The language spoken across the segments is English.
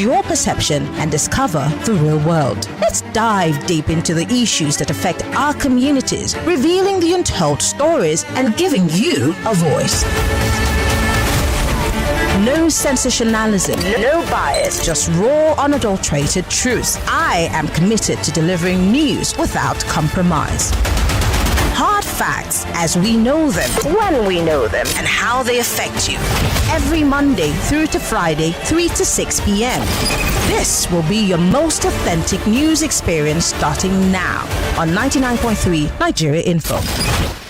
your perception and discover the real world. Let's dive deep into the issues that affect our communities, revealing the untold stories and giving you a voice. No sensationalism, no bias, just raw, unadulterated truth. I am committed to delivering news without compromise. Hard facts as we know them, when we know them, and how they affect you. Every Monday through to Friday, 3 to 6 p.m. This will be your most authentic news experience starting now on 99.3 Nigeria Info.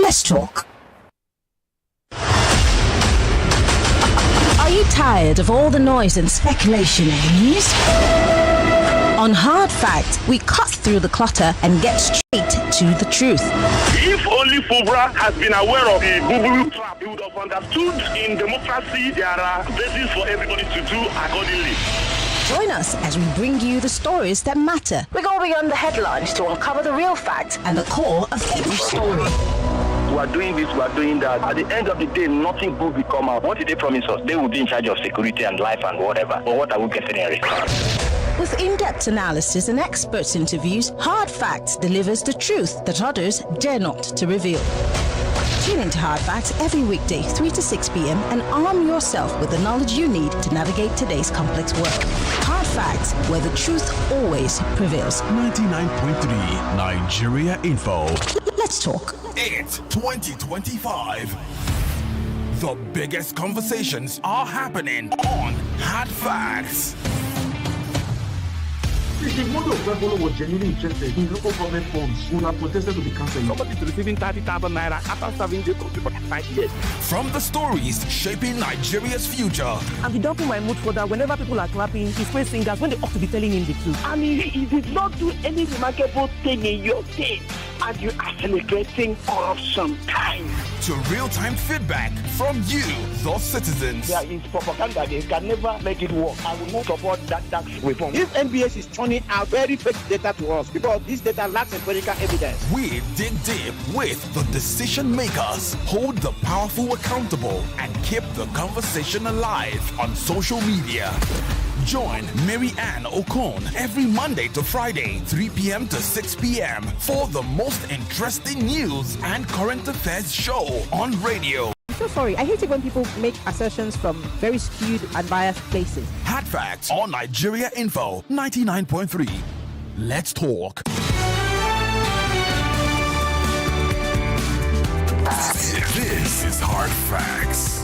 Let's talk. Are you tired of all the noise and speculation in the news? On Hard Facts, we cut through the clutter and get straight to the truth. If only FUBRA has been aware of the boo-boo trap, he would have understood in democracy there are bases for everybody to do accordingly. Join us as we bring you the stories that matter. We go beyond the headlines to uncover the real facts and the core of every story. We are doing this, we are doing that. At the end of the day, nothing good will come out. What did they promise us? They will be in charge of security and life and whatever. But what are we getting in return? With in-depth analysis and experts interviews, Hard Facts delivers the truth that others dare not to reveal. Tune into Hard Facts every weekday, 3 to 6 p.m. and arm yourself with the knowledge you need to navigate today's complex world. Hard Facts, where the truth always prevails. 99.3 Nigeria Info. Let's talk. It's 2025. The biggest conversations are happening on Hard Facts. If the model of Rebolo was genuinely interested in local government funds, would have protested to be cancelled. Somebody is receiving 30,000 naira after serving the country for 5 years. From the stories shaping Nigeria's future. And he dumping my mood for that whenever people are clapping, he's praising singers when they ought to be telling him the truth. And he did not do any remarkable thing in your state, and you are celebrating corruption time. To real-time feedback from you, the citizens. There is propaganda, they can never make it work. I will not support that tax reform. If NBS is turning out very fake data to us because this data lacks empirical evidence. We dig deep with the decision makers, hold the powerful accountable, and keep the conversation alive on social media. Join Mary Ann Okon every Monday to Friday, 3 p.m. to 6 p.m. for the most interesting news and current affairs show on radio. I'm so sorry. I hate it when people make assertions from very skewed and biased places. Hard Facts on Nigeria Info 99.3. Let's talk. This is Hard Facts.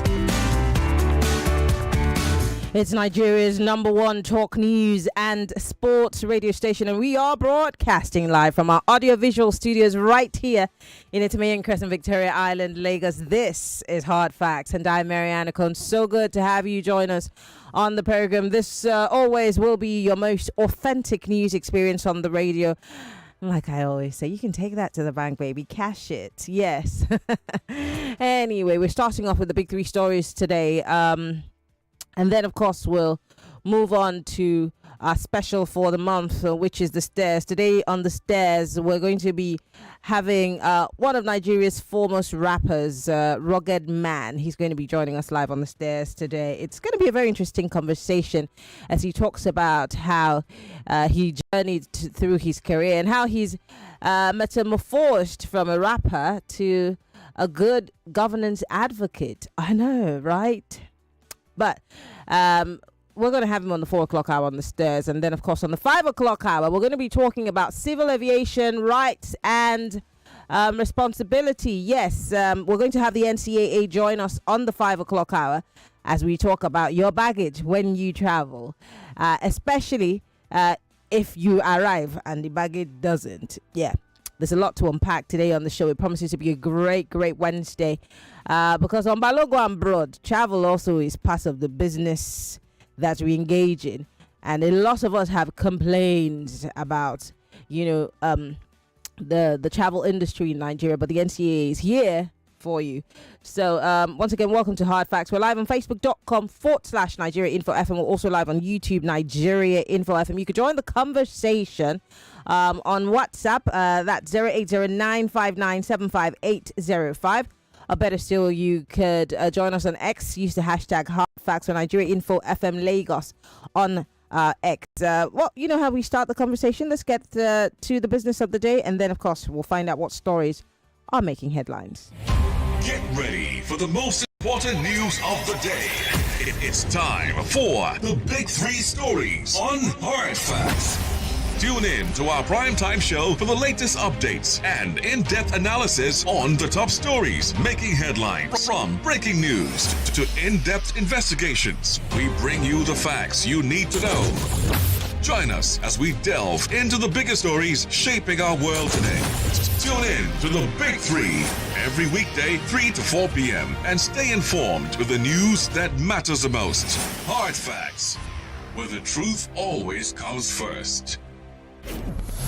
It's Nigeria's #1 talk news and sports radio station, and we are broadcasting live from our audiovisual studios right here in Itamayan Crescent, Victoria Island, Lagos. This is Hard Facts, and I'm Mariana Cohn. So good to have you join us on the program. This always will be your most authentic news experience on the radio. Like I always say, you can take that to the bank, baby. Cash it. Yes. Anyway, we're starting off with the big three stories today. And then, of course, we'll move on to our special for the month, which is the stairs. Today on the stairs, we're going to be having one of Nigeria's foremost rappers, Rugged Man. He's going to be joining us live on the stairs today. It's going to be a very interesting conversation as he talks about how he journeyed through his career and how he's metamorphosed from a rapper to a good governance advocate. I know, right? But we're going to have him on the 4 o'clock hour on the stairs. And then, of course, on the 5 o'clock hour, we're going to be talking about civil aviation rights and responsibility. Yes, we're going to have the NCAA join us on the 5 o'clock hour as we talk about your baggage when you travel, especially if you arrive and the baggage doesn't. Yeah. There's a lot to unpack today on the show. It promises to be a great, great Wednesday because on Balogo and Broad, travel also is part of the business that we engage in. And a lot of us have complained about, the travel industry in Nigeria, but the NCAA is here for you. So once again, welcome to Hard Facts. We're live on facebook.com/Nigeria Info FM. We're also live on YouTube, Nigeria Info FM. You could join the conversation on WhatsApp. That's 0809597585. Or better still, you could join us on X. Use the hashtag Hard Facts or Nigeria Info FM Lagos on X. Well, you know how we start the conversation. Let's get to the business of the day, and then, of course, we'll find out what stories are making headlines. Get ready for the most important news of the day. It's time for the Big Three Stories on Hard Facts. Tune in to our primetime show for the latest updates and in-depth analysis on the top stories making headlines. From breaking news to in-depth investigations, we bring you the facts you need to know. Join us as we delve into the biggest stories shaping our world today. Tune in to the Big Three every weekday, 3 to 4 p.m. and stay informed with the news that matters the most. Hard Facts, where the truth always comes first.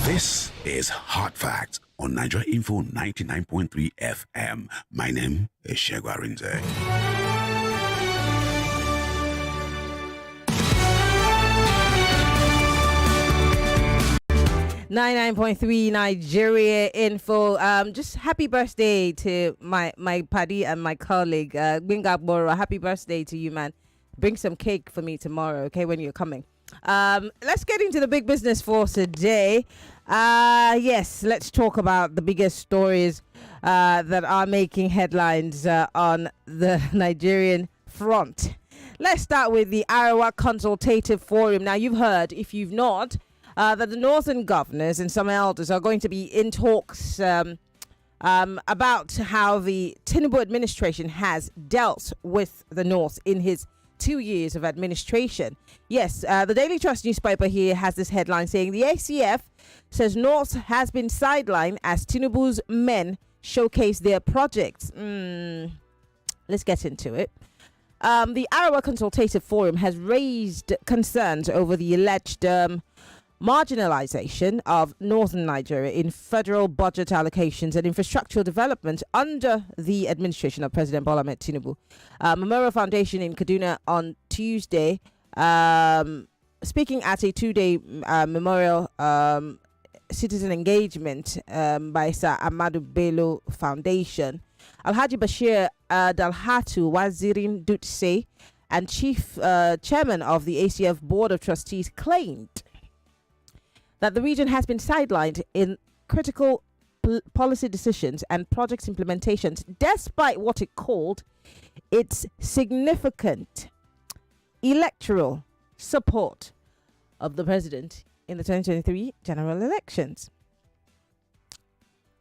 This is Hard Facts on Nigeria Info 99.3 FM. My name is Shegwa Rinze. 99.3 Nigeria Info. Just happy birthday to my paddy and my colleague, Binga Boro. Happy birthday to you, man. Bring some cake for me tomorrow, okay, when you're coming. Let's get into the big business for today. Yes, let's talk about the biggest stories that are making headlines on the Nigerian front. Let's start with the Arawa Consultative Forum. Now, you've heard, if you've not, that the northern governors and some elders are going to be in talks about how the Tinubu administration has dealt with the north in his 2 years of administration. Yes, the Daily Trust newspaper here has this headline saying the ACF says North has been sidelined as Tinubu's men showcase their projects. Let's get into it. The Arawa Consultative Forum has raised concerns over the alleged marginalization of northern Nigeria in federal budget allocations and infrastructural development under the administration of President Bola Ahmed Tinubu. Memorial Foundation in Kaduna on Tuesday, speaking at a two-day memorial citizen engagement by Sir Amadu Bello Foundation, Alhaji Bashir Dalhatu Wazirin Dutse and chief chairman of the ACF Board of Trustees claimed that the region has been sidelined in critical policy decisions and project implementations, despite what it called its significant electoral support of the president in the 2023 general elections.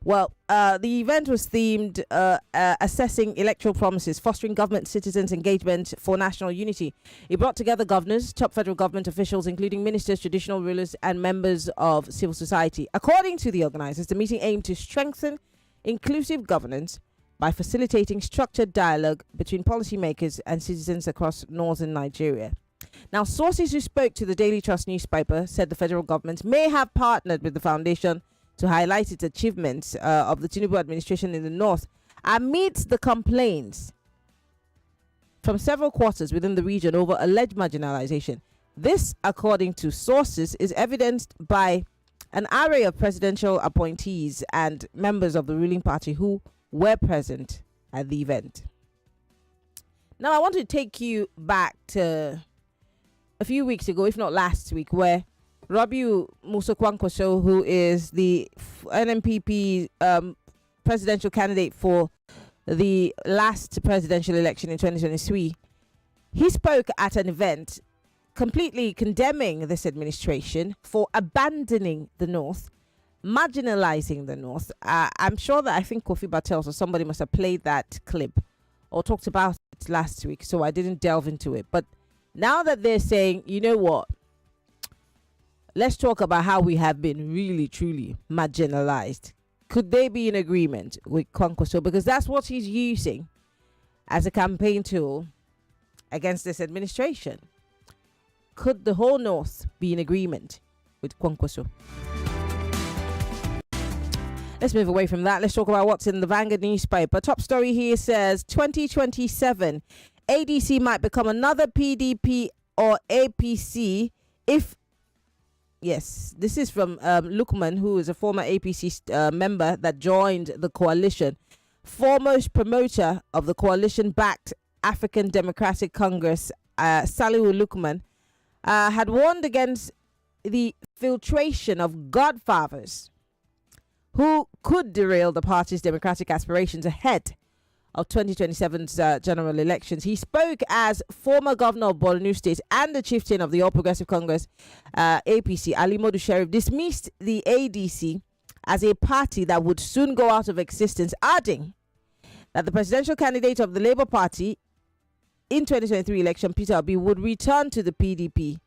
Well, the event was themed assessing electoral promises, fostering government-citizens engagement for national unity. It brought together governors, top federal government officials, including ministers, traditional rulers, and members of civil society. According to the organizers, the meeting aimed to strengthen inclusive governance by facilitating structured dialogue between policymakers and citizens across northern Nigeria. Now, sources who spoke to the Daily Trust newspaper said the federal government may have partnered with the foundation to highlight its achievements of the Tinubu administration in the north amidst the complaints from several quarters within the region over alleged marginalization. This, according to sources, is evidenced by an array of presidential appointees and members of the ruling party who were present at the event. Now, I want to take you back to a few weeks ago, if not last week, where Rabiu Musa Kwankwaso, who is the NNPP presidential candidate for the last presidential election in 2023, he spoke at an event completely condemning this administration for abandoning the north, marginalizing the north. I'm sure that I think Kofi Bartels or somebody must have played that clip or talked about it last week, so I didn't delve into it. But now that they're saying, you know what, let's talk about how we have been really, truly marginalized. Could they be in agreement with Kwankwaso? Because that's what he's using as a campaign tool against this administration. Could the whole North be in agreement with Kwankwaso? Let's move away from that. Let's talk about what's in the Vanguard newspaper. Top story here says 2027, ADC might become another PDP or APC if... Yes, this is from Lukman, who is a former APC member that joined the coalition. Foremost promoter of the coalition-backed African Democratic Congress, Salihu Lukman, had warned against the filtration of godfathers who could derail the party's democratic aspirations ahead of 2027's general elections. He spoke as former governor of Borno State and the chieftain of the All Progressive Congress, APC, Ali Modu Sheriff, dismissed the ADC as a party that would soon go out of existence, adding that the presidential candidate of the Labour Party in 2023 election, Peter Obi, would return to the PDP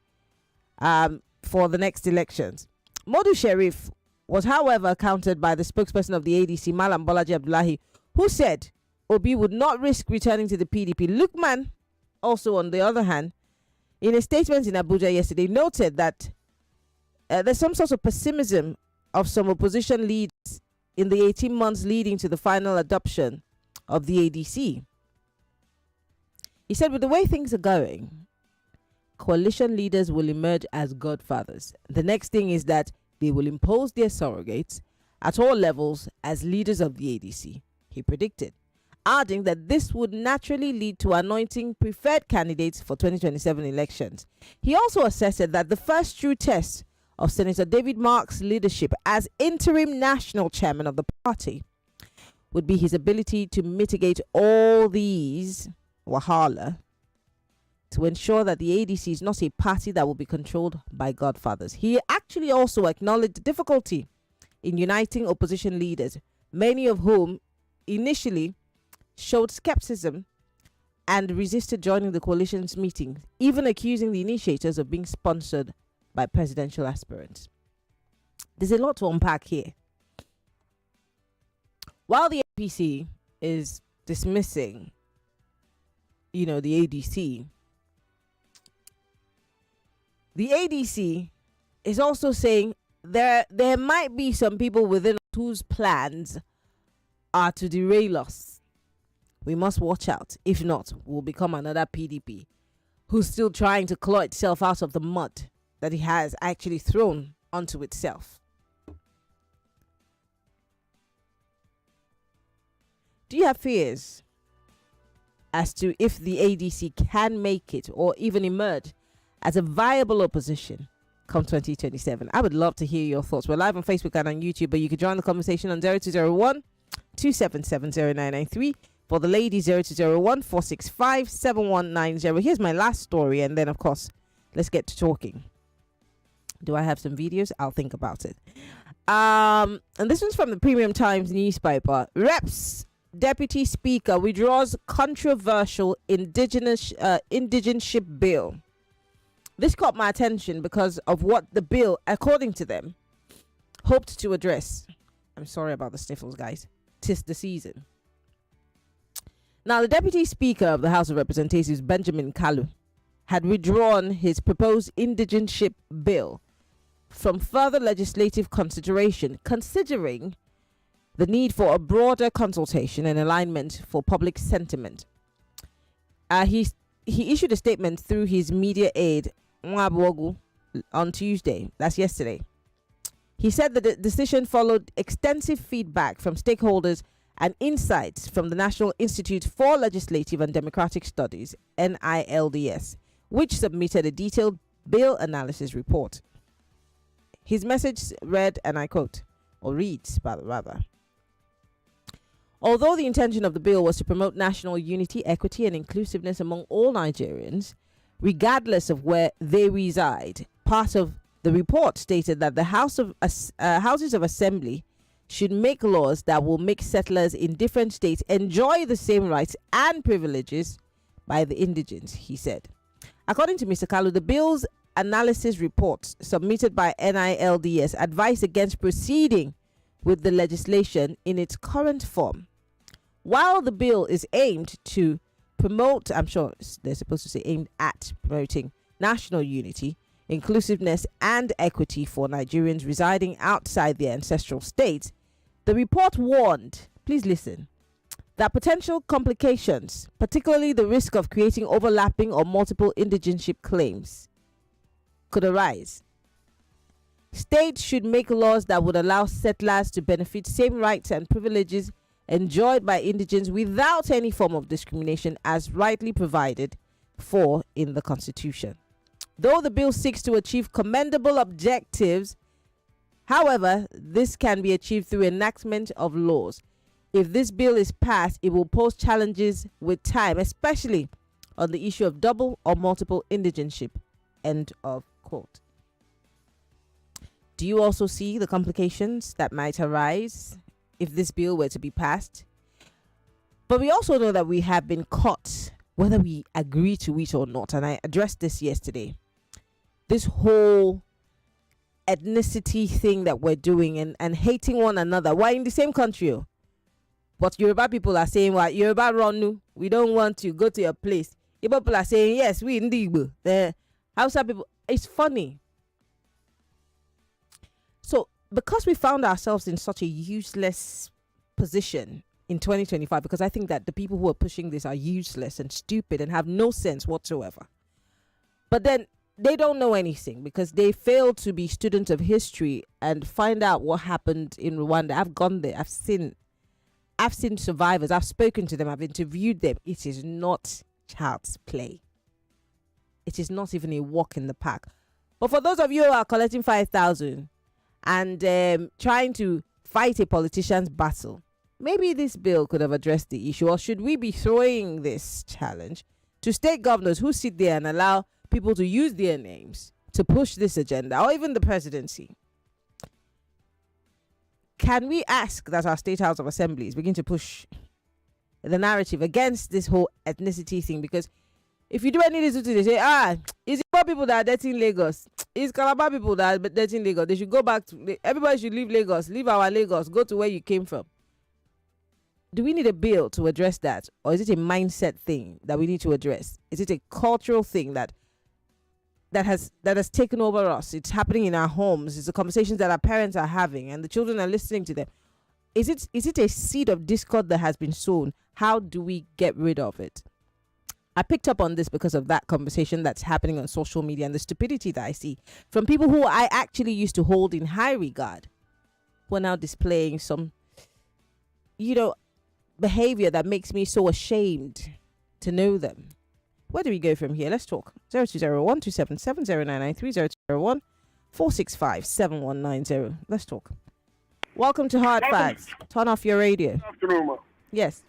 for the next elections. Modu Sheriff was, however, countered by the spokesperson of the ADC, Malam Bolaji Abdullahi, who said Obi would not risk returning to the PDP. Lukman, also on the other hand, in a statement in Abuja yesterday, noted that there's some sort of pessimism of some opposition leaders in the 18 months leading to the final adoption of the ADC. He said, with the way things are going, coalition leaders will emerge as godfathers. The next thing is that they will impose their surrogates at all levels as leaders of the ADC, he predicted, adding that this would naturally lead to anointing preferred candidates for 2027 elections. He also asserted that the first true test of Senator David Mark's leadership as interim national chairman of the party would be his ability to mitigate all these wahala to ensure that the ADC is not a party that will be controlled by godfathers. He actually also acknowledged the difficulty in uniting opposition leaders, many of whom initially showed skepticism and resisted joining the coalition's meetings, even accusing the initiators of being sponsored by presidential aspirants. There's a lot to unpack here. While the APC is dismissing, the ADC, the ADC is also saying there might be some people within whose plans are to derail us. We must watch out. If not, we'll become another PDP who's still trying to claw itself out of the mud that it has actually thrown onto itself. Do you have fears as to if the ADC can make it or even emerge as a viable opposition come 2027? I would love to hear your thoughts. We're live on Facebook and on YouTube, but you can join the conversation on 0201 277 0993. For the ladies, 0201 465 7190. Here's my last story, and then, of course, let's get to talking. Do I have some videos? I'll think about it. And this one's from the Premium Times newspaper. Reps Deputy Speaker withdraws controversial Indigenship bill. This caught my attention because of what the bill, according to them, hoped to address. I'm sorry about the sniffles, guys. 'Tis the season. Now, the Deputy Speaker of the House of Representatives, Benjamin Kalu, had withdrawn his proposed Indigenship bill from further legislative consideration, considering the need for a broader consultation and alignment for public sentiment. He issued a statement through his media aide, Nwabuogu, on Tuesday. That's yesterday. He said that the decision followed extensive feedback from stakeholders and insights from the National Institute for Legislative and Democratic Studies, NILDS, which submitted a detailed bill analysis report. His message read, and I quote, or reads rather. Although the intention of the bill was to promote national unity, equity, and inclusiveness among all Nigerians, regardless of where they reside, part of the report stated that the houses of assembly should make laws that will make settlers in different states enjoy the same rights and privileges by the indigents, he said. According to Mr. Kalu, the bill's analysis reports submitted by NILDS advised against proceeding with the legislation in its current form. While the bill is aimed to promote, I'm sure they're supposed to say aimed at promoting national unity, inclusiveness, and equity for Nigerians residing outside their ancestral states, the report warned, please listen, that potential complications, particularly the risk of creating overlapping or multiple indigenship claims, could arise. States should make laws that would allow settlers to benefit same rights and privileges enjoyed by indigents without any form of discrimination as rightly provided for in the Constitution. Though the bill seeks to achieve commendable objectives, however, this can be achieved through enactment of laws. If this bill is passed, it will pose challenges with time, especially on the issue of double or multiple indigenship. End of quote. Do you also see the complications that might arise if this bill were to be passed? But we also know that we have been caught, whether we agree to it or not, and I addressed this yesterday. This whole ethnicity thing that we're doing and hating one another. We're in the same country, but Yoruba people are saying, well, Yoruba Ronu, we don't want to go to your place. Igbo people are saying, yes, we in the Igbo. The Hausa people, it's funny. So, because we found ourselves in such a useless position in 2025, because I think that the people who are pushing this are useless and stupid and have no sense whatsoever. But then they don't know anything because they fail to be students of history and find out what happened in Rwanda. I've gone there. I've seen survivors. I've spoken to them. I've interviewed them. It is not child's play. It is not even a walk in the park. But for those of you who are collecting 5,000 and trying to fight a politician's battle, maybe this bill could have addressed the issue. Or should we be throwing this challenge to state governors who sit there and allow people to use their names to push this agenda, or even the presidency? Can we ask that our state house of assemblies begin to push the narrative against this whole ethnicity thing? Because if you do any little thing, they say, it's Igbo people that are dirtying Lagos. It's Calabar people that are dirtying Lagos. They should go back to, everybody should leave Lagos, leave our Lagos, go to where you came from. Do we need a bill to address that? Or is it a mindset thing that we need to address? Is it a cultural thing that has taken over us? It's happening in our homes. It's the conversations that our parents are having and the children are listening to them. Is it a seed of discord that has been sown? How do we get rid of it? I picked up on this because of that conversation that's happening on social media and the stupidity that I see from people who I actually used to hold in high regard, who are now displaying some, behavior that makes me so ashamed to know them. Where do we go from here? Let's talk. 0201 277 0993 0201 465 7190. Let's talk. Welcome to Hard Facts. Turn off your radio. Good afternoon, ma. Yes.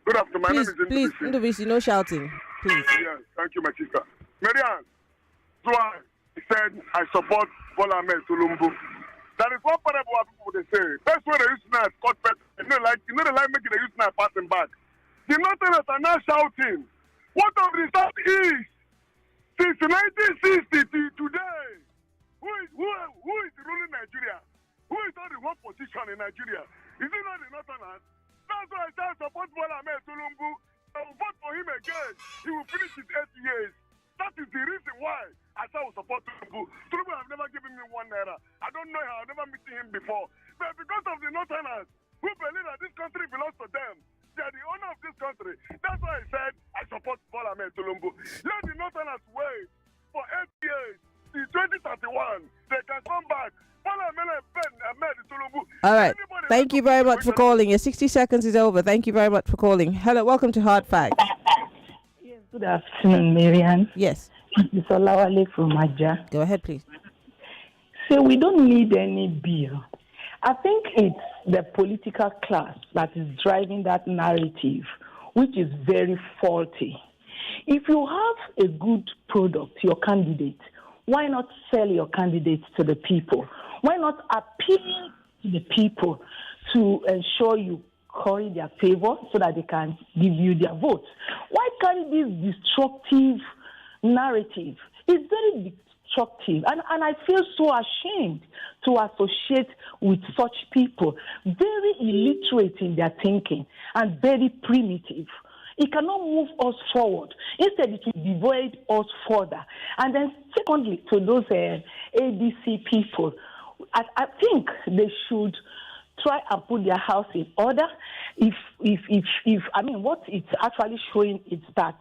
Good afternoon. My name is Please, Ndubisi, no shouting. Please. Yes, thank you, my sister. Marianne, so I said I support Bola Ahmed Tinubu. That is one part of what people they say. That's where they use now cut pet. They like making the use now passing back. The Northerners are now shouting. What of the Southeast? Since 1960 to today, who is ruling Nigeria? Who is on the one position in Nigeria? Is it not the Northerners? That's why I say support Bola Ahmed Tinubu. I will vote for him again. He will finish his 8 years. That is the reason why I say I will support Tinubu. Tinubu have never given me 1 naira. I don't know how. I've never met him before. But because of the Northerners who believe that this country belongs to them, they are the owner of this country. That's why I said I support Bola Ahmed Tinubu. Let the Northerners wait for 8 years. In 2031, they can come back. All right. Thank you very much for calling. Your 60 seconds is over. Thank you very much for calling. Hello. Welcome to Hard Facts. Yes. Good afternoon, Marianne. Yes. It's Olawale from Aja. Go ahead, please. So we don't need any bill. I think it's the political class that is driving that narrative, which is very faulty. If you have a good product, your candidate, why not sell your candidate to the people? Why not appeal to the people to ensure you curry their favor so that they can give you their votes? Why carry this destructive narrative? It's very destructive, and I feel so ashamed to associate with such people, very illiterate in their thinking and very primitive. It cannot move us forward. Instead, it will devoid us further. And then, secondly, to those ADC people, I think they should try and put their house in order. If what it's actually showing is that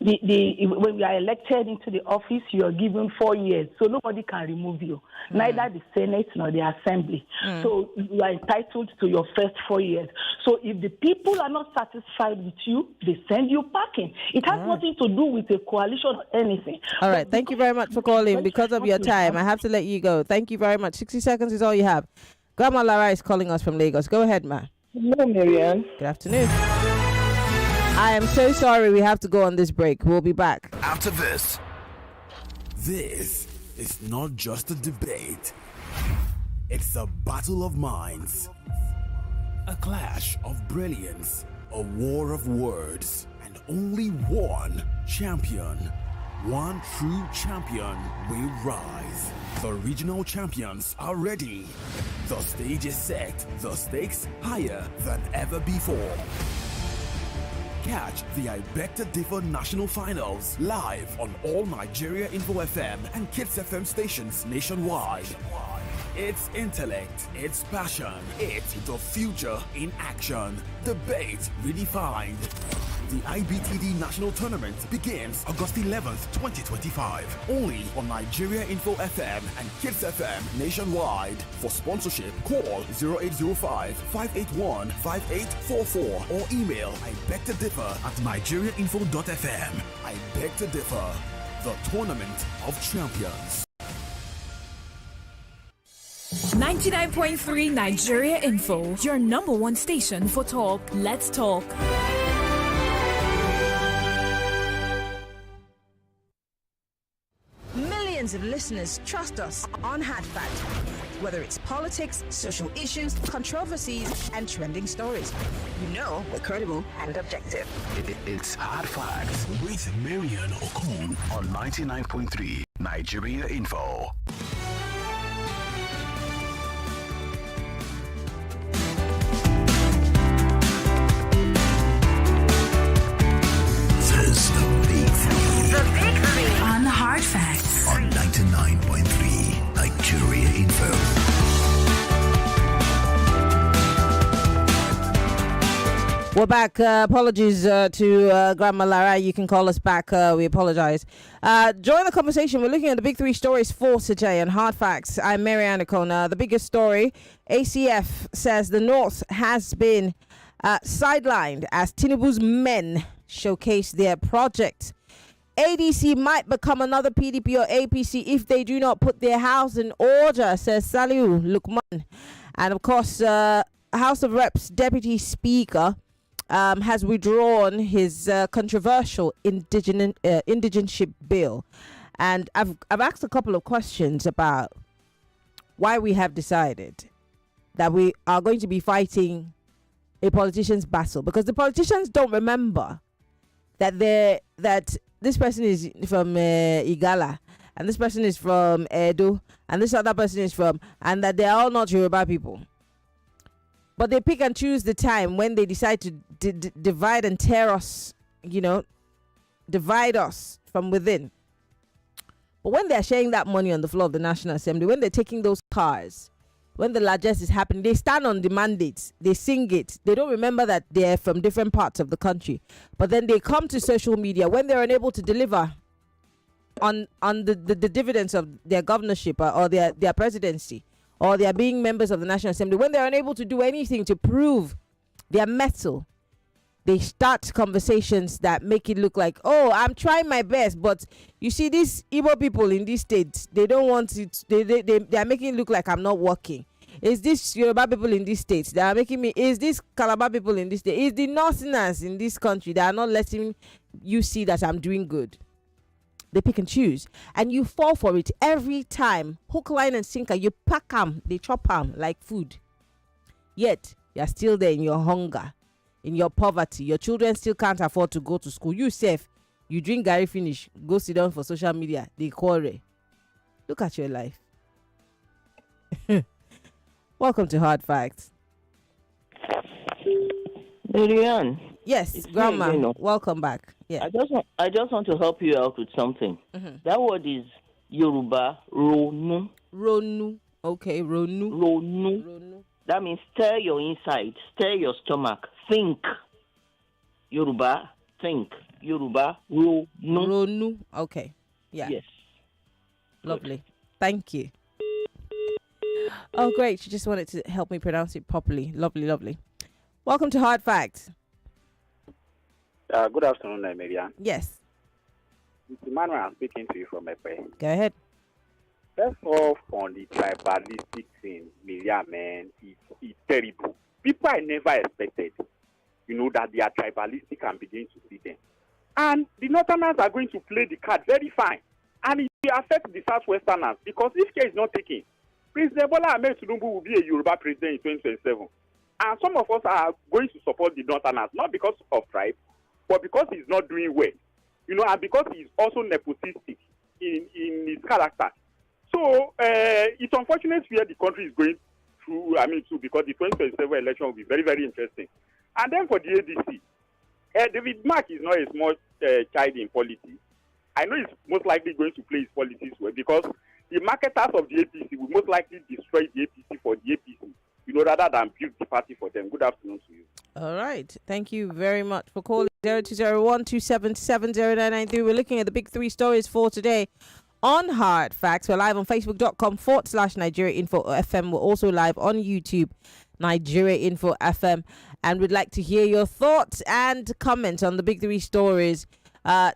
when you are elected into the office, you are given 4 years, so nobody can remove you, neither the Senate nor the Assembly. So you are entitled to your first 4 years. So if the people are not satisfied with you, they send you packing. It has nothing to do with a coalition or anything. All right, thank you very much for calling. Because of your time, I have to let you go. Thank you very much. 60 seconds is all you have. Grandma Lara is calling us from Lagos. Go ahead, ma. Hello, Marianne. Good afternoon. I am so sorry we have to go on this break. We'll be back after this. This is not just a debate. It's a battle of minds. A clash of brilliance. A war of words. And only one champion. One true champion will rise. The regional champions are ready. The stage is set. The stakes higher than ever before. Catch the I Beg to Differ National Finals live on all Nigeria Info FM and Kids FM stations nationwide. It's intellect, it's passion, it's the future in action. Debate redefined. The IBTD National Tournament begins August 11th, 2025. Only on Nigeria Info FM and Kids FM nationwide. For sponsorship, call 0805-581-5844 or email ibegtodiffer@nigeriainfo.fm. I Beg to Differ, the Tournament of Champions. 99.3 Nigeria Info, your number one station for talk. Let's talk. Millions of listeners trust us on Hard Fact. Whether it's politics, social issues, controversies, and trending stories, you know we're credible and objective. It's Hard Facts with Marianne Okon on 99.3 Nigeria Info. This is the Big Three. The Big Three on Hard Facts on 99.3 Nigeria Info. We're back. Apologies to Grandma Lara. You can call us back. We apologize. Join the conversation. We're looking at the big three stories for today on Hard Facts. I'm Marianne Okona. The biggest story, ACF says the North has been sidelined as Tinubu's men showcase their project. ADC might become another PDP or APC if they do not put their house in order, says Saliu Lukman. And of course, House of Reps Deputy Speaker has withdrawn his controversial Indigenship bill. And I've asked a couple of questions about why we have decided that we are going to be fighting a politician's battle, because the politicians don't remember that this person is from Igala, and this person is from Edo, and this other person is from, and that they're all not Yoruba people. But they pick and choose the time when they decide to divide and tear us, divide us from within. But when they're sharing that money on the floor of the National Assembly, when they're taking those cars, when the largesse is happening, they stand on the mandates, they sing it. They don't remember that they're from different parts of the country. But then they come to social media when they're unable to deliver on the dividends of their governorship or their presidency, or they are being members of the National Assembly. When they're unable to do anything to prove their mettle, they start conversations that make it look like, oh, I'm trying my best. But you see, these Igbo people in these states, they don't want it. They are making it look like I'm not working. Is this Yoruba people in these states that are making me? Is this Calabar people in this state? Is the Northerners in this country that are not letting you see that I'm doing good? They pick and choose, and you fall for it every time. Hook, line, and sinker. You pack them, they chop them like food. Yet you're still there in your hunger, in your poverty. Your children still can't afford to go to school. You safe, you drink Gary finish, go sit down for social media. They quarrel. Look at your life. Welcome to Hard Facts. Marianne. Yes, Grandma. Welcome back. Yeah. I just want to help you out with something. Mm-hmm. That word is Yoruba ronu. Ronu. Okay, ronu. Ronu. That means stir your inside, stir your stomach, think. Yoruba, think. Yoruba, Ronu. Ronu. Okay. Yeah. Yes. Lovely. Good. Thank you. Oh, great. She just wanted to help me pronounce it properly. Lovely, lovely. Welcome to Hard Facts. Good afternoon, Marian. Yes. Emmanuel, I'm speaking to you from Epe. Go ahead. First off, on the tribalistic thing, Marian, man, it's terrible. People I never expected, that they are tribalistic and begin to see them. And the Northerners are going to play the card very fine. And it will affect the Southwesterners because if care is not taken, President Bola Ahmed Tinubu will be a Yoruba president in 2027. And some of us are going to support the Northerners, not because of tribe, but because he's not doing well. And because he's also nepotistic in his character. So it's unfortunate where the country is going through, because the 2027 election will be very, very interesting. And then for the ADC, David Mark is not a small child in politics. I know he's most likely going to play his politics well because the marketers of the APC will most likely destroy the APC for the APC, rather than build the party for them. Good afternoon to you. All right. Thank you very much for calling 0201277093. We're looking at the big three stories for today on Hard Facts. We're live on facebook.com/Nigeria Info FM. We're also live on YouTube, Nigeria Info FM. And we'd like to hear your thoughts and comments on the big three stories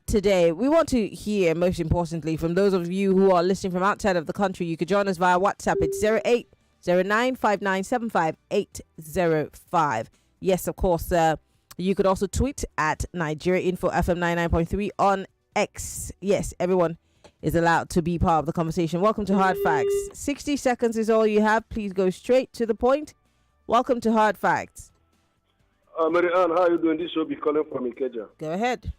today. We want to hear, most importantly, from those of you who are listening from outside of the country. You could join us via WhatsApp. It's 0809597585. Yes, of course. You could also tweet at Nigeria Info FM 99.3 on X. Yes, everyone is allowed to be part of the conversation. Welcome to Hard Facts. 60 seconds is all you have. Please go straight to the point. Welcome to Hard Facts. Mary Ann, how are you doing? This will be calling from Ikeja. Go ahead.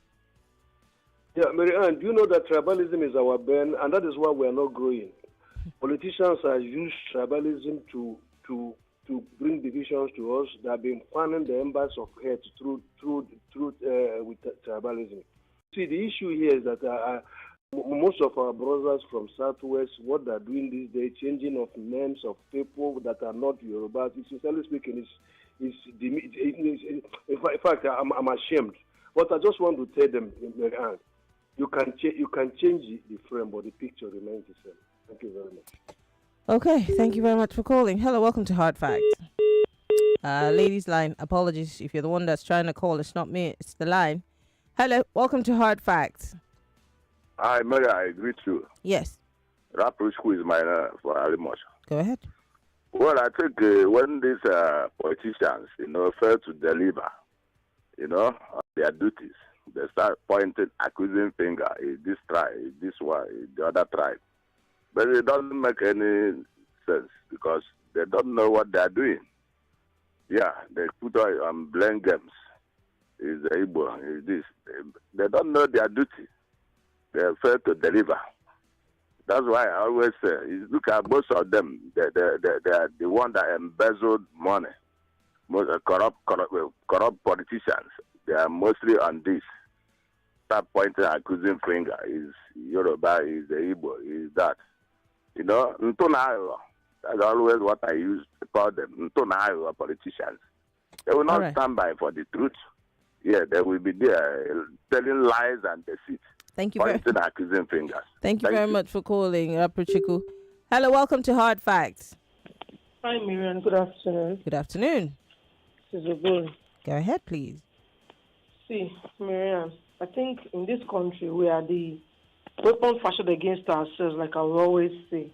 Yeah, Mary Ann, do you know that tribalism is our burn, and that is why we are not growing? Politicians have used tribalism to bring divisions to us. They have been fanning the embers of hate through with tribalism. See, the issue here is that most of our brothers from Southwest, what they're doing these days, changing of names of people that are not Yoruba, sincerely speaking, in fact, I'm ashamed. But I just want to tell them, you can change the frame, but the picture remains the same. Thank you very much. Okay, thank you very much for calling. Hello, welcome to Hard Facts. Ladies line, apologies if you're the one that's trying to call. It's not me, it's the line. Hello, welcome to Hard Facts. Hi, Mary, I greet you. Yes. Rapper school is my for very much. Go ahead. Well, I think when these politicians, fail to deliver, their duties, they start pointing, accusing finger, this tribe, this one, the other tribe. But it doesn't make any sense because they don't know what they're doing. Yeah, they put on blame games. Is the Igbo, is this. They don't know their duty. They fail to deliver. That's why I always say, look at most of them. They are the one that embezzled money. Most corrupt politicians. They are mostly on this. Start pointing, accusing finger. Is Yoruba? Is the Igbo? Is that? Ntonayo. That's always what I use to call them. Ntonayo politicians. They will not stand by for the truth. Yeah, they will be there telling lies and deceit. Thank you very much. Accusing fingers. Thank you very much for calling, Rapuchiku. Hello, welcome to Hard Facts. Hi, Miriam. Good afternoon. Good afternoon. This is Ogun. Go ahead, please. See, Miriam, I think in this country we are the weapon fashioned against ourselves, like I will always say.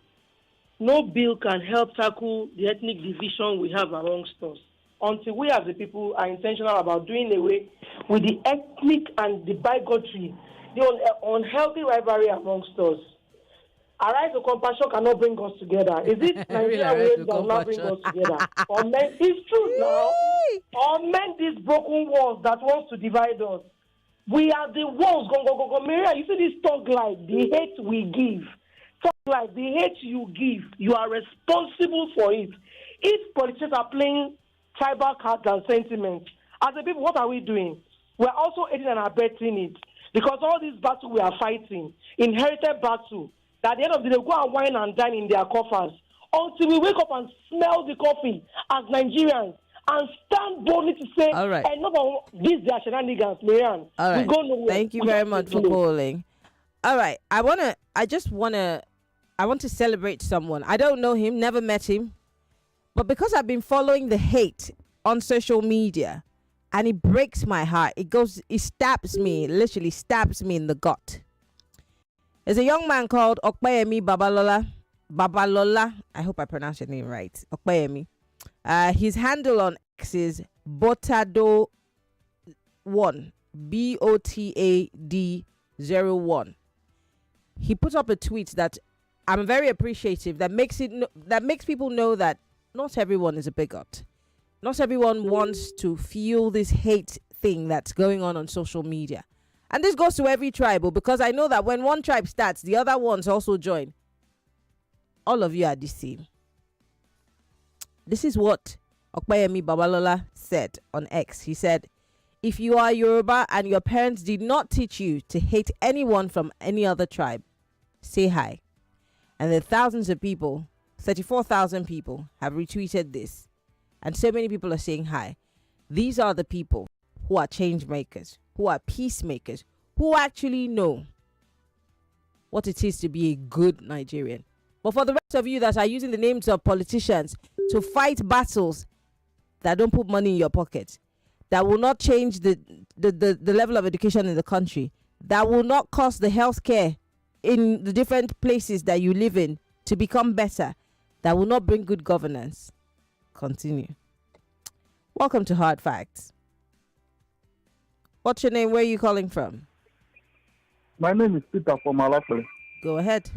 No bill can help tackle the ethnic division we have amongst us until we as the people are intentional about doing away with the ethnic and the bigotry, the unhealthy rivalry amongst us. Arise to compassion cannot bring us together. Is it Nigeria that will not bring us together? Or men, it's true now. Or mend these broken walls that wants to divide us. We are the ones. Go. Maria, you see this talk like the hate we give. Talk like the hate you give. You are responsible for it. If politicians are playing tribal cards and sentiments, as a people, what are we doing? We're also aiding and abetting it. Because all these battles we are fighting, inherited battle, that at the end of the day, go and wine and dine in their coffers until we wake up and smell the coffee as Nigerians and stand boldly to say, all right, these are shenanigans, Marianne. All right. Thank you very much for calling. All right. I want to celebrate someone. I don't know him, never met him. But because I've been following the hate on social media, and it breaks my heart. It stabs me, literally stabs me in the gut. There's a young man called Okpeyemi Babalola. I hope I pronounced your name right. Okpeyemi. His handle on X is Botado1. BOTAD01. He put up a tweet that I'm very appreciative, that makes people know that not everyone is a bigot. Not everyone wants to feel this hate thing that's going on social media. And this goes to every tribe, because I know that when one tribe starts, the other ones also join. All of you are the same. This is what Okpeyemi Babalola said on X. He said, if you are Yoruba and your parents did not teach you to hate anyone from any other tribe, say hi. And then thousands of people, 34,000 people have retweeted this. And so many people are saying hi. These are the people who are change makers, who are peacemakers, who actually know what it is to be a good Nigerian. But for the rest of you that are using the names of politicians to fight battles that don't put money in your pocket, that will not change the level of education in the country, that will not cause the healthcare in the different places that you live in to become better, that will not bring good governance. Continue. Welcome to Hard Facts. What's your name? Where are you calling from? My name is Peter from Alafre. Go ahead.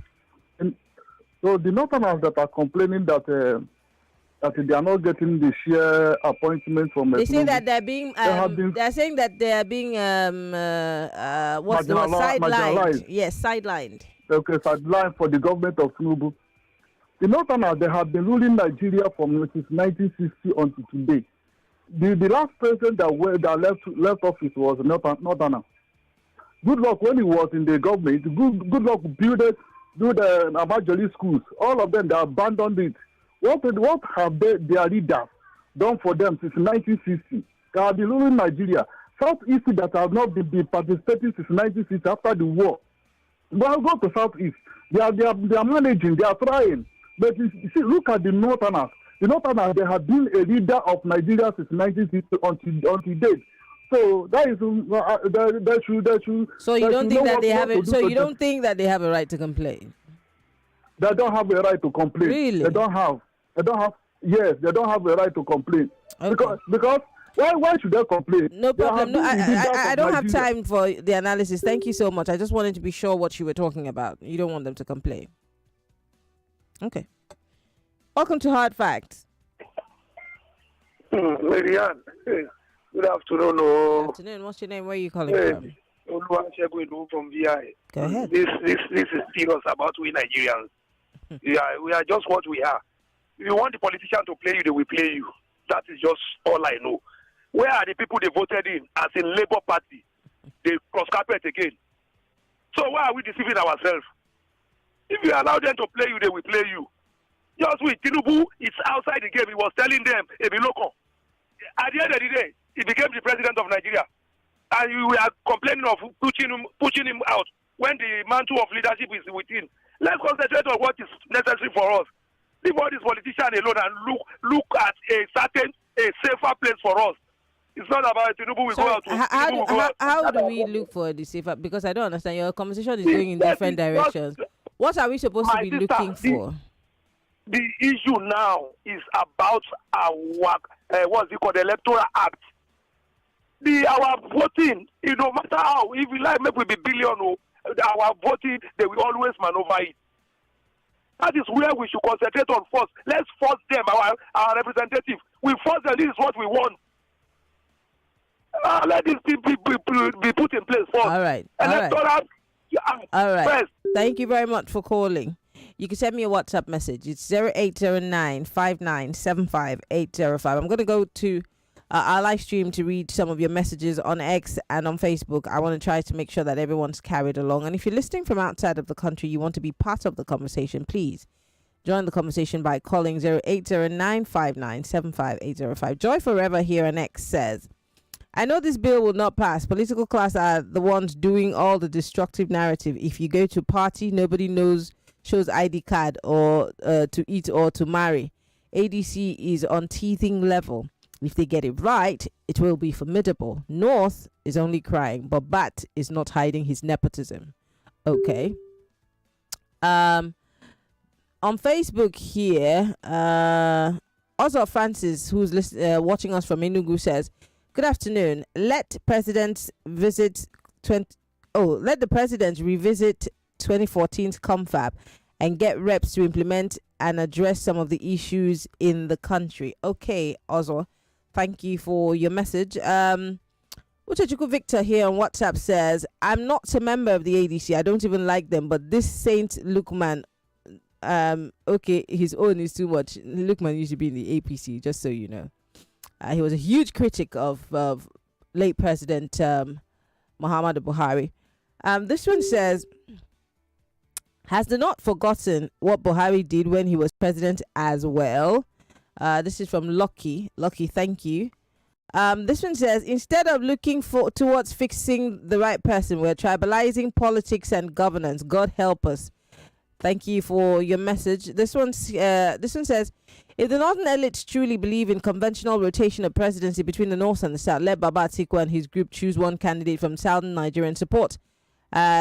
So the Northerners that are complaining that they are not getting the share appointment from. They say that they're being. They're saying that they are being. What's the word? Sidelined. Yes, sidelined. Okay, sidelined for the government of Tinubu. The Northerners, they have been ruling Nigeria from 1960 until today. The last president that left office was Northerner. Good luck when he was in the government. Good luck build the Abajali schools. All of them, they abandoned it. What have their leaders done for them since 1960? They have been ruling Nigeria. Southeast that have not been participating since 1960 after the war. Well, go to Southeast. They are managing. They are trying. But you see, look at the Northerners. The Northerners, they have been a leader of Nigeria since 1960 until date. So that is that should. So you don't think that they have it? So you don't think that they have a right to complain? They don't have a right to complain. Really? They don't have. Yes, they don't have a right to complain. Okay. Because why should they complain? No problem. No, I don't have time for the analysis. Thank you so much. I just wanted to be sure what you were talking about. You don't want them to complain. Okay. Welcome to Hard Facts. Marianne, good afternoon. Good afternoon. What's your name? Where are you calling from? From VI. Go ahead. This is serious about we Nigerians. We are just what we are. If you want the politician to play you, they will play you. That is just all I know. Where are the people they voted in as in Labour Party? They cross carpet again. So why are we deceiving ourselves? If you allow them to play you, they will play you. Just with Tinubu, it's outside the game. He was telling them, local. At the end of the day, he became the president of Nigeria. And we are complaining of pushing him out when the mantle of leadership is within. Let's concentrate on what is necessary for us. Leave all these politicians alone and look at a safer place for us. It's not about Tinubu will go out. How do we look for the safer? Because I don't understand. Your conversation is going in different directions. What are we supposed to be looking for? The issue now is about our the Electoral Act. Our voting, no matter how, if we like, maybe we be billion, our voting, they will always maneuver it. That is where we should concentrate on first. Let's force them, our representative. We force them, this is what we want. Let this be put in place first. All right. All right. First. Thank you very much for calling. You can send me a WhatsApp message. It's 0809 5975 805. I'm going to go to our live stream to read some of your messages on X and on Facebook. I want to try to make sure that everyone's carried along. And if you're listening from outside of the country, you want to be part of the conversation, please Join the conversation by calling 0809597585. Joy Forever here on X says, I know this bill will not pass. Political class are the ones doing all the destructive narrative. If you go to party, nobody shows ID card or to eat or to marry. ADC is on teething level. If they get it right, it will be formidable. North is only crying, but Bat is not hiding his nepotism. Okay. On Facebook here, also Francis, who's watching us from Enugu, says, good afternoon. Let the president revisit 2014's confab and get reps to implement and address some of the issues in the country. Okay, Ozo, thank you for your message. Uchechuku Victor here on WhatsApp says, I'm not a member of the ADC. I don't even like them, but this Saint Lukman, okay, his own is too much. Lukman used to be in the APC, just so you know. He was a huge critic of late President Muhammadu Buhari. This one says, has the not forgotten what Buhari did when he was president as well? This is from Lucky. Lucky, thank you. This one says, instead of looking towards fixing the right person, we're tribalizing politics and governance. God help us. Thank you for your message. This one says, if the northern elites truly believe in conventional rotation of presidency between the north and the south, let Baba Atiku and his group choose one candidate from southern Nigeria and support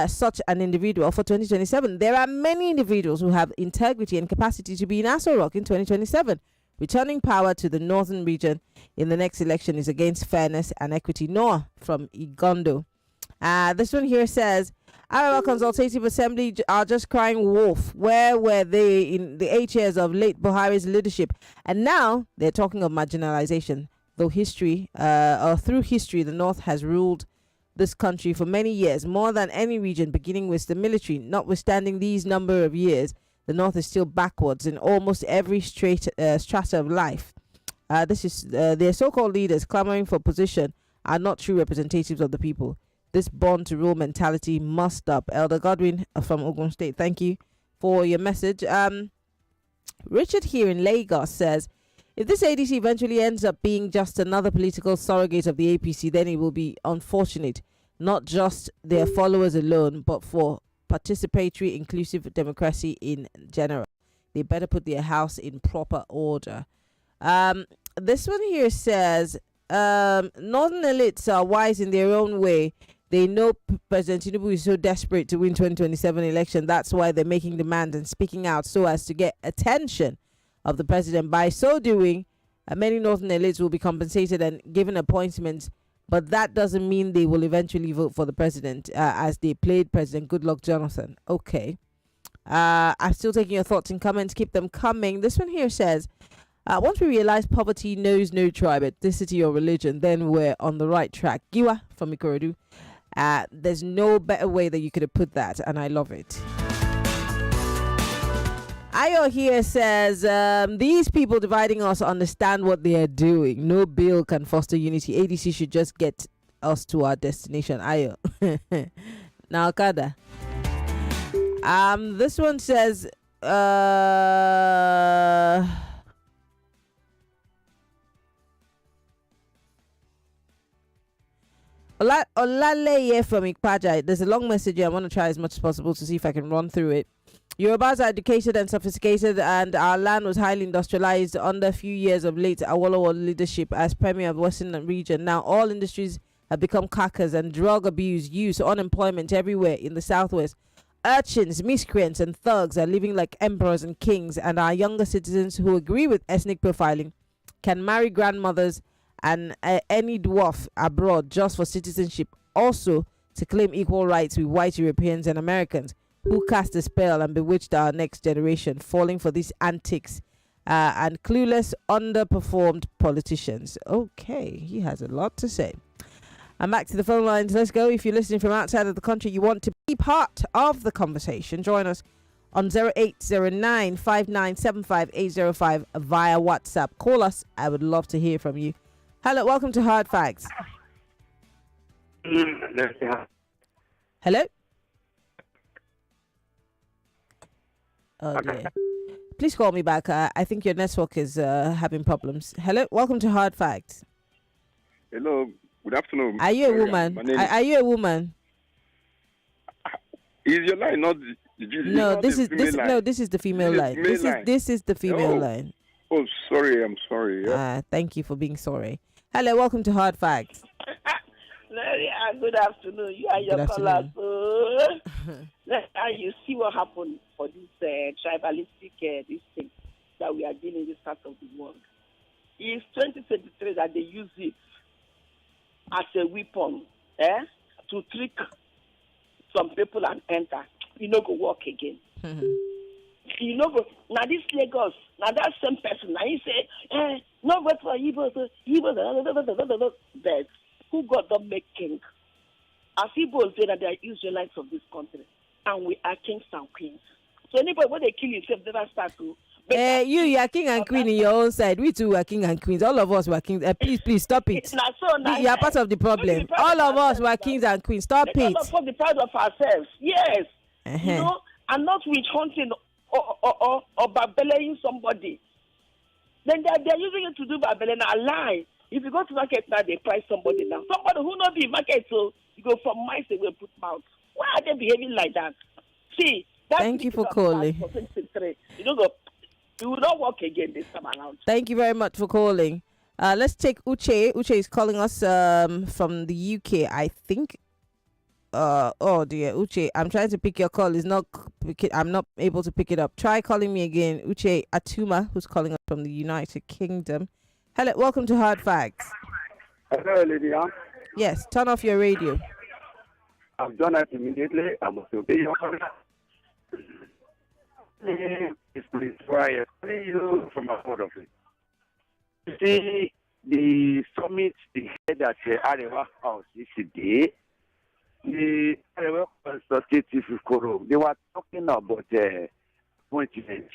such an individual for 2027. There are many individuals who have integrity and capacity to be in Aso Rock in 2027. Returning power to the northern region in the next election is against fairness and equity. Noah from Igondo. This one here says, our Consultative Assembly are just crying wolf. Where were they in the 8 years of late Buhari's leadership? And now they're talking of marginalization. Though through history, the North has ruled this country for many years, more than any region, beginning with the military. Notwithstanding these number of years, the North is still backwards in almost every strata of life. Their so-called leaders clamoring for position are not true representatives of the people. This born-to-rule mentality must stop. Elder Godwin from Ogun State, thank you for your message. Richard here in Lagos says, if this ADC eventually ends up being just another political surrogate of the APC, then it will be unfortunate, not just their followers alone, but for participatory, inclusive democracy in general. They better put their house in proper order. This one here says, northern elites are wise in their own way. They know President Tinubu is so desperate to win 2027 election. That's why they're making demands and speaking out so as to get attention of the president. By so doing, many northern elites will be compensated and given appointments, but that doesn't mean they will eventually vote for the president, as they played President Goodluck Jonathan. Okay. I'm still taking your thoughts and comments. Keep them coming. This one here says, once we realize poverty knows no tribe, ethnicity, or religion, then we're on the right track. Giwa from Ikorodu. There's no better way that you could have put that, and I love it. Ayo here says, these people dividing us understand what they are doing. No bill can foster unity. ADC should just get us to our destination. Ayo. Now, Kada. This one says, Olaleye from Ikpaja. There's a long message here. I want to try as much as possible to see if I can run through it. Yorubas are educated and sophisticated, and our land was highly industrialized under a few years of late Awolowo leadership as premier of Western region. Now all industries have become crackers, and drug abuse, use, unemployment everywhere in the southwest. Urchins, miscreants, and thugs are living like emperors and kings, and our younger citizens who agree with ethnic profiling can marry grandmothers and any dwarf abroad just for citizenship, also to claim equal rights with white Europeans and Americans who cast a spell and bewitched our next generation, falling for these antics and clueless, underperformed politicians. Okay, he has a lot to say. And back to the phone lines. Let's go. If you're listening from outside of the country, you want to be part of the conversation, join us on 0809 5975 805 via WhatsApp. Call us. I would love to hear from you. Hello, welcome to Hard Facts. Hello? Oh dear. Please call me back. I think your network is having problems. Hello, welcome to Hard Facts. Hello, good afternoon. Are you a woman? Are you a woman? Is your line not? No, this is the female line. This is the female line. Oh, sorry. I'm sorry. Yeah. Thank you for being sorry. Hello, welcome to Hard Facts. Good afternoon. You are your callers. You see what happened for this tribalistic this thing that we are doing in this part of the world. It's 2023 that they use it as a weapon to trick some people and enter. You know, go walk again. You know, now this Lagos, now that same person, now he say, no vote for Igbo, but who God don't make king? As Igbo say that they are Israelites of this country, and we are kings and queens. So anybody when they kill himself never start to. You are king and queen in your own side. We too are king and queens. All of us were kings. Please stop it. You are part of the problem. All of us were kings and queens. Stop it. Let us be proud of ourselves. Yes. You know, and not witch hunting or babbling somebody. Then they're using it to do babbling a lie. If you go to market now, they price somebody now. Somebody who not be in market, so you go from mice away put mouth. Why are they behaving like that? See, thank you for calling. You know, you will not work again this time around. Thank you very much for calling. Let's take Uche. Uche is calling us from the UK, I think. Oh dear, Uche, I'm trying to pick your call. I'm not able to pick it up. Try calling me again. Uche Atuma, who's calling us from the United Kingdom. Hello, welcome to Hard Facts. Hello, Lydia. Yes, turn off your radio. I've done it immediately. I must obey your order. It's Prince Wyatt. You from a part of it. You see, the summit they had at the Arewa House yesterday, the Arewa Consultative Forum, they were talking about appointment.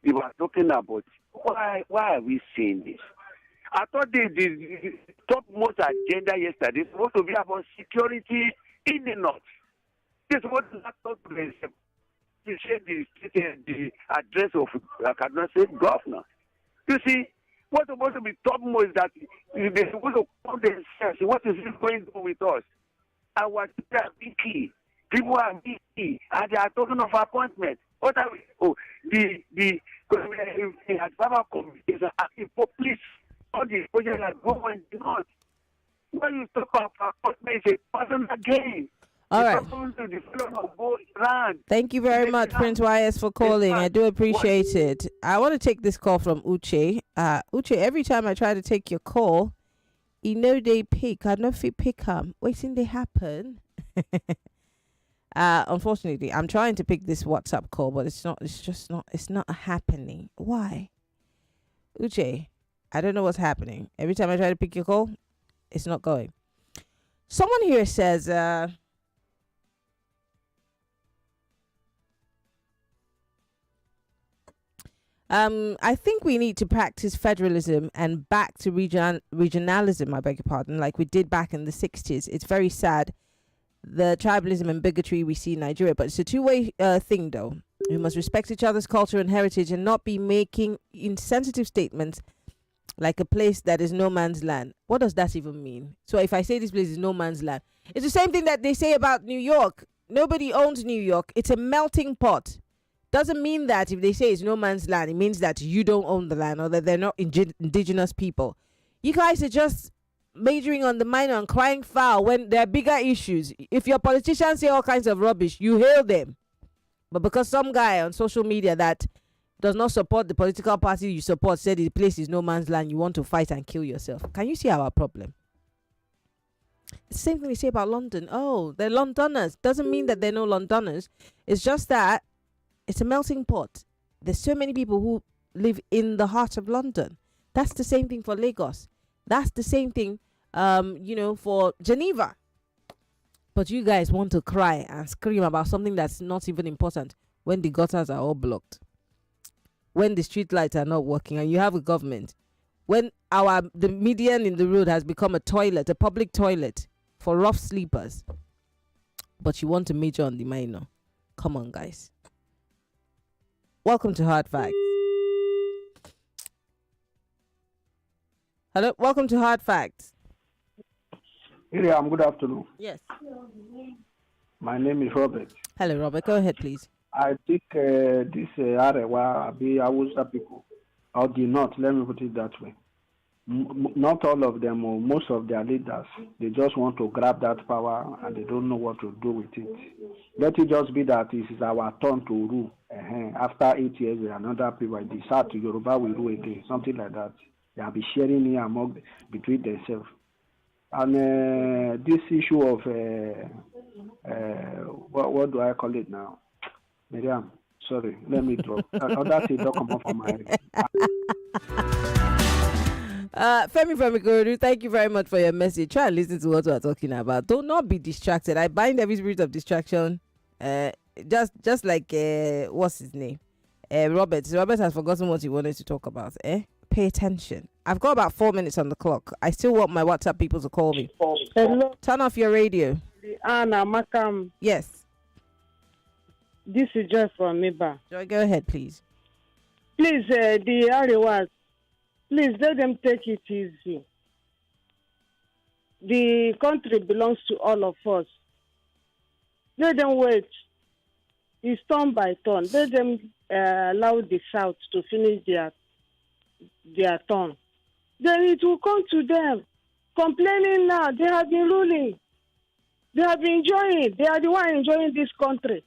They were talking about why are we saying this? I thought the topmost agenda yesterday is supposed to be about security in the north. This was not talk to to share the address of Kaduna State Governor. You see, what's supposed to be topmost is that they're supposed to come themselves. What is this going to do with us? Our people are picky. People are picky. And they are talking of appointment. What are we? Oh, the Baba is asking for please. All the projects are going on. When you talk about appointment, it's a personal game. All right. Thank you very much, Prince YS, for calling. I do appreciate it. I want to take this call from Uche. Uche, every time I try to take your call, they pick. I don't know if you pick them. Waiting they happen. Unfortunately, I'm trying to pick this WhatsApp call, but it's not happening. Why? Uche, I don't know what's happening. Every time I try to pick your call, it's not going. Someone here says, I think we need to practice federalism and back to regionalism, I beg your pardon, like we did back in the 60s. It's very sad, the tribalism and bigotry we see in Nigeria, but it's a two-way thing, though. We must respect each other's culture and heritage and not be making insensitive statements like a place that is no man's land. What does that even mean? So if I say this place is no man's land, it's the same thing that they say about New York. Nobody owns New York. It's a melting pot. Doesn't mean that if they say it's no man's land, it means that you don't own the land or that they're not indigenous people. You guys are just majoring on the minor and crying foul when there are bigger issues. If your politicians say all kinds of rubbish, you hail them. But because some guy on social media that does not support the political party you support said the place is no man's land, you want to fight and kill yourself. Can you see our problem? It's the same thing they say about London. Oh, they're Londoners. Doesn't mean that they're no Londoners. It's just that it's a melting pot. There's so many people who live in the heart of London. That's the same thing for Lagos. That's the same thing, for Geneva. But you guys want to cry and scream about something that's not even important when the gutters are all blocked, when the street lights are not working, and you have a government, when the median in the road has become a toilet, a public toilet for rough sleepers. But you want to major on the minor. Come on, guys. Welcome to Hard Facts. Hello, welcome to Hard Facts. Miriam, good afternoon. Yes. My name is Robert. Hello, Robert. Go ahead, please. I think this Arewa, Awusa people, or the North, let me put it that way. Not all of them, or most of their leaders, they just want to grab that power and they don't know what to do with it. Let it just be that it is our turn to rule. After 8 years, another people decide to Yoruba will rule again, something like that. They will be sharing here among between themselves. And this issue of what do I call it now? Miriam, sorry, let me drop. Other thing don't come up from my head. Femi Gorodu, thank you very much for your message. Try and listen to what we're talking about. Do not be distracted. I bind every spirit of distraction. Just like what's his name? Robert. Robert has forgotten what he wanted to talk about. Pay attention. I've got about 4 minutes on the clock. I still want my WhatsApp people to call me. Hello. Turn off your radio. Anna Makam. Yes. This is Joy from Miba. Joy, go ahead, please. Please, the Arewas, please let them take it easy. The country belongs to all of us. Let them wait. It's turn by turn. Let them allow the South to finish their turn. Then it will come to them. Complaining now, they have been ruling. They have been enjoying. They are the one enjoying this country.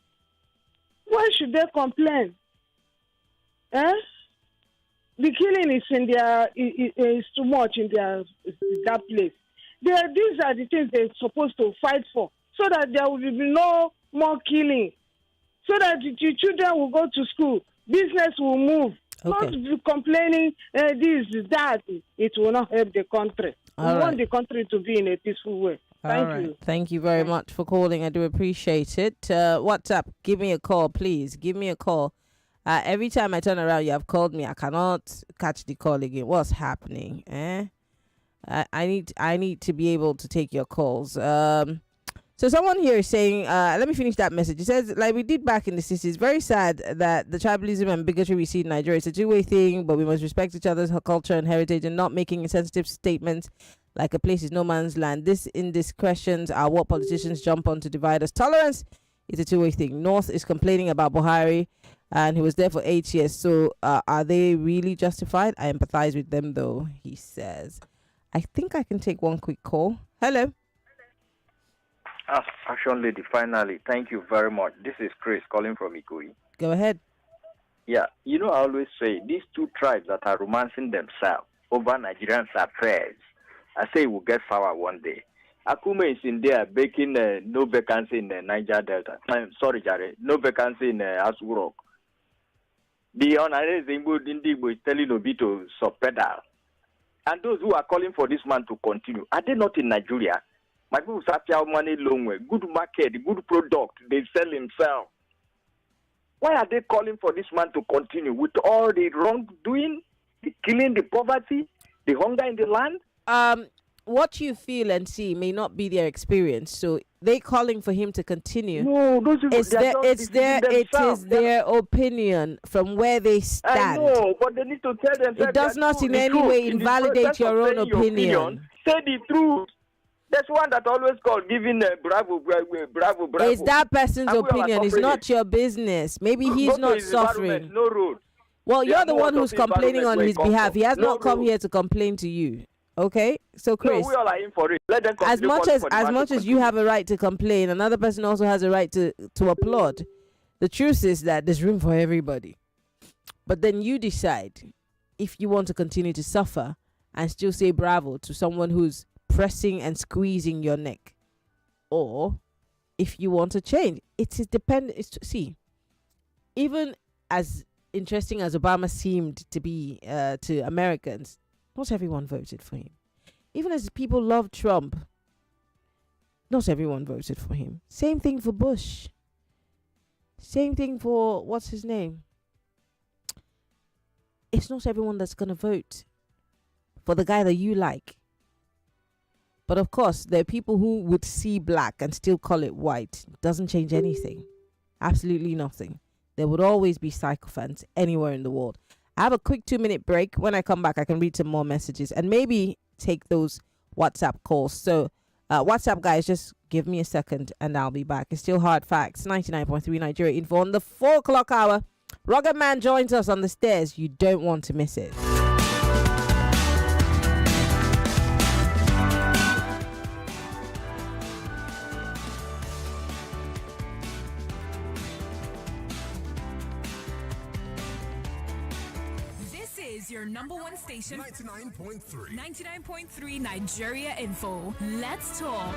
Why should they complain? The killing is in their is too much in that place. These are the things they're supposed to fight for, so that there will be no more killing, so that the children will go to school, business will move. Okay. Not be complaining this, that. It will not help the country. We want the country to be in a peaceful way. Thank you. Thank you very much for calling. I do appreciate it. WhatsApp, give me a call, please. Give me a call. Every time I turn around, you have called me. I cannot catch the call again. What's happening? I need to be able to take your calls. So someone here is saying, let me finish that message. It says, like we did back in the 60s, very sad that the tribalism and bigotry we see in Nigeria. It's a two-way thing, but we must respect each other's culture and heritage and not making insensitive statements like a place is no man's land. This indiscretions are what politicians jump on to divide us. Tolerance is a two-way thing. North is complaining about Buhari, and he was there for 8 years. So are they really justified? I empathize with them, though, he says. I think I can take one quick call. Hello. Fashion lady, finally, thank you very much. This is Chris calling from Ikoi. Go ahead. Yeah, I always say these two tribes that are romancing themselves over Nigerians' affairs, I say we'll get power one day. Akume is in there baking no vacancy in the Niger Delta. Sorry, Jare, no vacancy in Asu Rock. The Honorable Zimbo is telling Obi to subpedal. And those who are calling for this man to continue, are they not in Nigeria? My people have money long way, good market, good product, they sell himself. Why are they calling for this man to continue with all the wrongdoing, the killing, the poverty, the hunger in the land? What you feel and see may not be their experience, so they calling for him to continue. No, those people, it is their opinion from where they stand. I know, but they need to tell themselves. It does not in any way invalidate your own opinion. Say the truth. There's one that always called giving bravo. It's that person's opinion. It's not your business. Maybe he's not suffering. No road. Well, you're the one who's complaining on his behalf. He has not come here to complain to you. Okay, so Chris, no, we all are in for it. Let them as much as you have a right to complain, another person also has a right to applaud. The truth is that there's room for everybody, but then you decide if you want to continue to suffer and still say bravo to someone who's pressing and squeezing your neck, or if you want to change. It is dependent. See, even as interesting as Obama seemed to be to Americans, not everyone voted for him. Even as people love Trump, not everyone voted for him. Same thing for Bush. Same thing for, what's his name? It's not everyone that's going to vote for the guy that you like. But of course, there are people who would see black and still call it white. It doesn't change anything. Absolutely nothing. there would always be sycophants anywhere in the world. I have a quick 2-minute break. When I come back, I can read some more messages and maybe take those WhatsApp calls. So, WhatsApp guys, just give me a second and I'll be back. It's still Hard Facts, 99.3 Nigeria Info on the 4 o'clock hour. Rugged Man joins us on the stairs. You don't want to miss it. Your number one station, 99.3 Nigeria Info. Let's talk.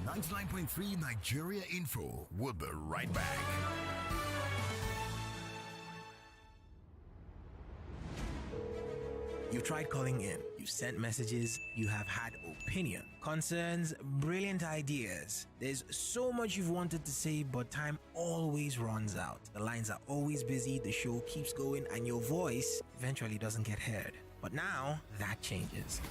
99.3 Nigeria Info. We'll be right back. You tried calling in, you sent messages, you have had opinion, concerns, brilliant ideas. There's so much you've wanted to say, but time always runs out. The lines are always busy, the show keeps going, and your voice eventually doesn't get heard. But now, that changes.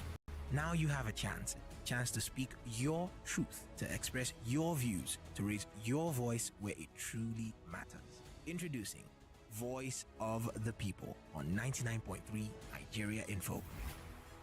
Now you have a chance to speak your truth, to express your views, to raise your voice where it truly matters. Introducing Voice of the People on 99.3 Nigeria Info.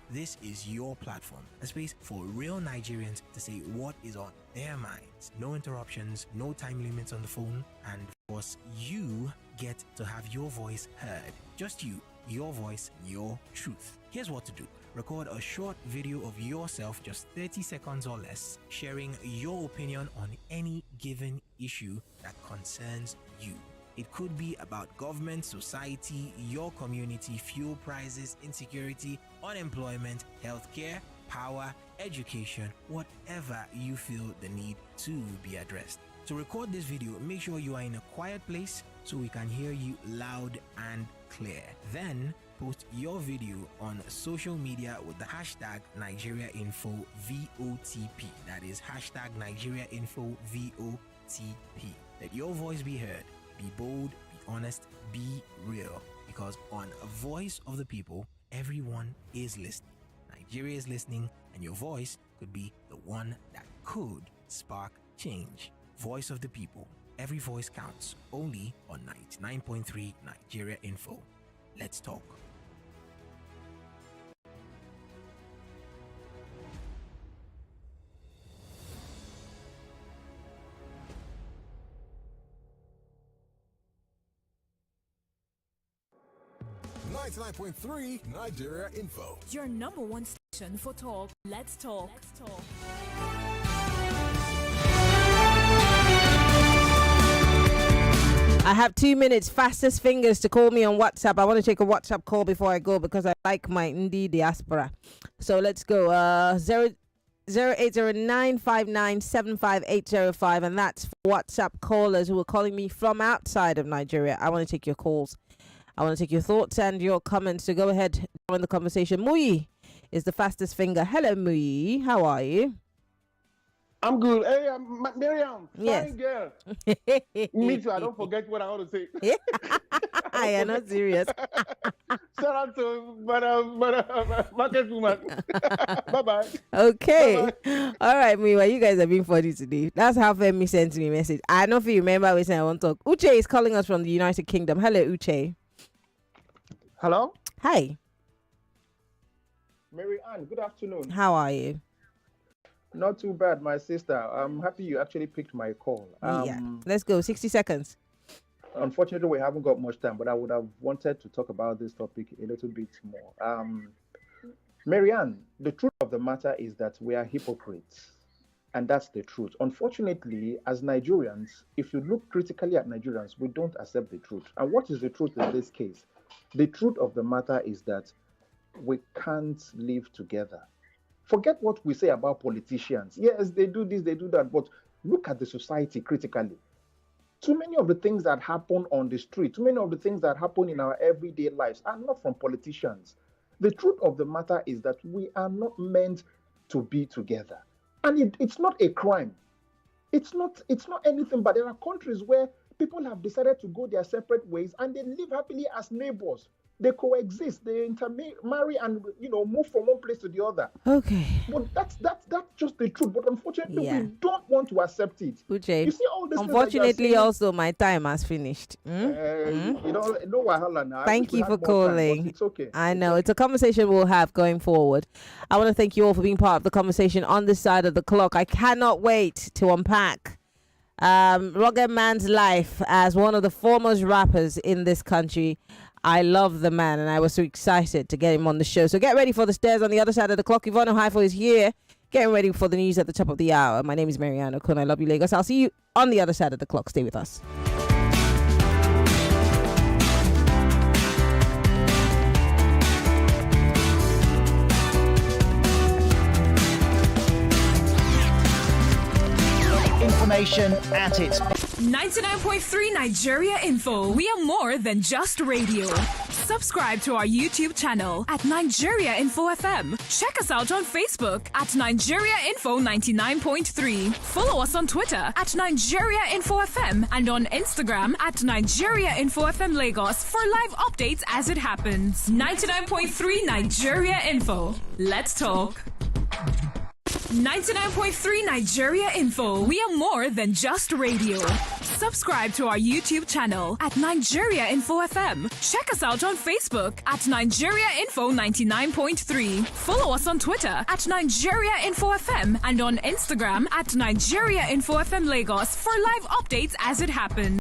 This is your platform, a space for real Nigerians to say what is on their minds. No interruptions, no time limits on the phone, and of course, you get to have your voice heard. Just you, your voice, your truth. Here's what to do. Record a short video of yourself, just 30 seconds or less, sharing your opinion on any given issue that concerns you. It could be about government, society, your community, fuel prices, insecurity, unemployment, healthcare, power, education, whatever you feel the need to be addressed. To record this video, make sure you are in a quiet place so we can hear you loud and clear. Then post your video on social media with the hashtag NigeriaInfoVOTP. That is hashtag NigeriaInfoVOTP. Let your voice be heard. Be bold, be honest, be real. Because on a Voice of the People, everyone is listening. Nigeria is listening, and your voice could be the one that could spark change. Voice of the People. Every voice counts. Only on 99.3 Nigeria Info. Let's talk. .3 Nigeria Info. Your number one station for talk. Let's talk. I have 2 minutes, fastest fingers to call me on WhatsApp. I want to take a WhatsApp call before I go because I like my indie diaspora. So let's go. 08095975805, and that's for WhatsApp callers who are calling me from outside of Nigeria. I want to take your calls. I want to take your thoughts and your comments. So go ahead, join the conversation. Mui is the fastest finger. Hello, Mui. How are you? I'm good. Hey, Miriam. Yes. Fine girl. Me too. I don't forget what I want to say. I am not serious. Shout out to market woman. Bye-bye. Okay. Bye-bye. All right, Miwa, you guys are being funny today. That's how Femi sent me a message. I don't know if you remember we said I want to talk. Uche is calling us from the United Kingdom. Hello, Uche. Hello? Hi. Mary Ann, good afternoon. How are you? Not too bad, my sister. I'm happy you actually picked my call. Yeah. Let's go. 60 seconds. Unfortunately, we haven't got much time, but I would have wanted to talk about this topic a little bit more. Marianne, the truth of the matter is that we are hypocrites. And that's the truth. Unfortunately, as Nigerians, if you look critically at Nigerians, we don't accept the truth. And what is the truth in this case? The truth of the matter is that we can't live together. Forget what we say about politicians. Yes, they do this, they do that, but look at the society critically. Too many of the things that happen on the street, too many of the things that happen in our everyday lives are not from politicians. The truth of the matter is that we are not meant to be together. And it's not a crime. It's not anything, but there are countries where people have decided to go their separate ways and they live happily as neighbors. They coexist. They intermarry and move from one place to the other. Okay. But that's just the truth. But unfortunately, we don't want to accept it. Uche, you see all this. Unfortunately, also my time has finished. No wahala now. Thank you for calling. It's okay. I know it's a conversation we'll have going forward. I want to thank you all for being part of the conversation on this side of the clock. I cannot wait to unpack Rugged Man's life as one of the foremost rappers in this country. I love the man, and I was so excited to get him on the show. So get ready for the stairs on the other side of the clock. Yvonne Haifo is here, getting ready for the news at the top of the hour. My name is Marianne Okun. I love you, Lagos. I'll see you on the other side of the clock. Stay with us. Information at its 99.3 Nigeria Info. We are more than just radio. Subscribe to our YouTube channel at Nigeria Info FM. Check us out on Facebook at Nigeria Info 99.3. Follow us on Twitter at Nigeria Info FM and on Instagram at Nigeria Info FM Lagos for live updates as it happens. 99.3 Nigeria Info. Let's talk. 99.3 Nigeria Info. We are more than just radio. Subscribe to our YouTube channel at Nigeria Info FM. Check us out on Facebook at Nigeria Info 99.3. Follow us on Twitter at Nigeria Info FM and on Instagram at Nigeria Info FM Lagos for live updates as it happens.